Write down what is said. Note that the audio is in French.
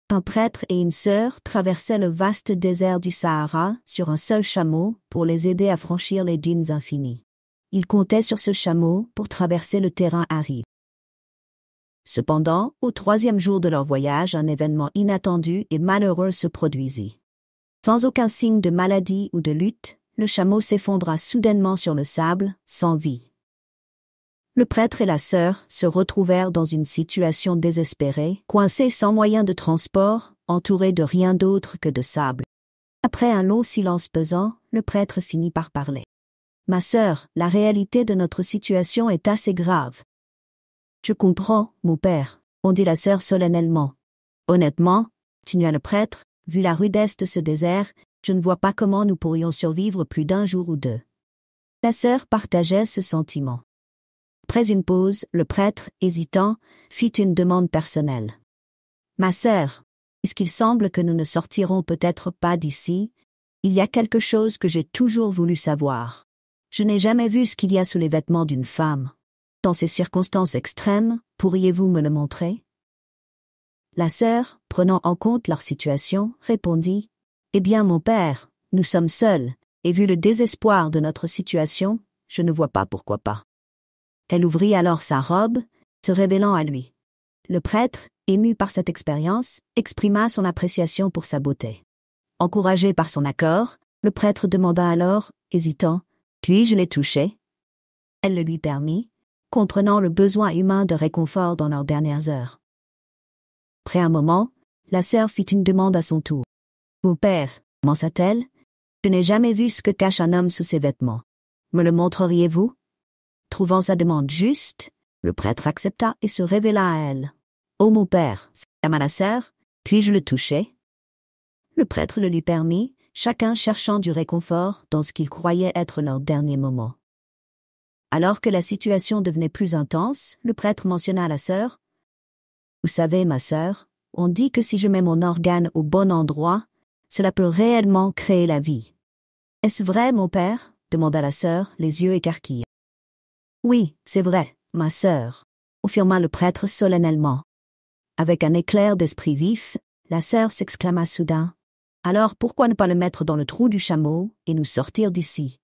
Un prêtre et une sœur traversaient le vaste désert du Sahara sur un seul chameau pour les aider à franchir les dunes infinies. Ils comptaient sur ce chameau pour traverser le terrain aride. Cependant, au 3e jour de leur voyage, un événement inattendu et malheureux se produisit. Sans aucun signe de maladie ou de lutte, le chameau s'effondra soudainement sur le sable, sans vie. Le prêtre et la sœur se retrouvèrent dans une situation désespérée, coincés sans moyen de transport, entourés de rien d'autre que de sable. Après un long silence pesant, le prêtre finit par parler. « Ma sœur, la réalité de notre situation est assez grave. »« Je comprends, mon père, » dit la sœur solennellement. « Honnêtement, » continua le prêtre, « vu la rudesse de ce désert, je ne vois pas comment nous pourrions survivre plus d'un jour ou deux. » La sœur partageait ce sentiment. Après une pause, le prêtre, hésitant, fit une demande personnelle. « Ma sœur, puisqu'il semble que nous ne sortirons peut-être pas d'ici, il y a quelque chose que j'ai toujours voulu savoir. Je n'ai jamais vu ce qu'il y a sous les vêtements d'une femme. Dans ces circonstances extrêmes, pourriez-vous me le montrer ?» La sœur, prenant en compte leur situation, répondit « Eh bien, mon père, nous sommes seuls, et vu le désespoir de notre situation, je ne vois pas pourquoi pas. » Elle ouvrit alors sa robe, se révélant à lui. Le prêtre, ému par cette expérience, exprima son appréciation pour sa beauté. Encouragé par son accord, le prêtre demanda alors, hésitant, « Puis-je les toucher ?» Elle le lui permit, comprenant le besoin humain de réconfort dans leurs dernières heures. Après un moment, la sœur fit une demande à son tour. « Mon père, » commença-t-elle, « je n'ai jamais vu ce que cache un homme sous ses vêtements. Me le montreriez-vous » Trouvant sa demande juste, le prêtre accepta et se révéla à elle. « Ô mon père, » s'exclama la sœur, « puis-je le toucher ?» Le prêtre le lui permit, chacun cherchant du réconfort dans ce qu'il croyait être leur dernier moment. Alors que la situation devenait plus intense, le prêtre mentionna à la sœur, « Vous savez, ma sœur, on dit que si je mets mon organe au bon endroit, cela peut réellement créer la vie. »« Est-ce vrai, mon père ?» demanda la sœur, les yeux écarquillés. « Oui, c'est vrai, ma sœur, » confirma le prêtre solennellement. Avec un éclair d'esprit vif, la sœur s'exclama soudain, « Alors pourquoi ne pas le mettre dans le trou du chameau et nous sortir d'ici ?»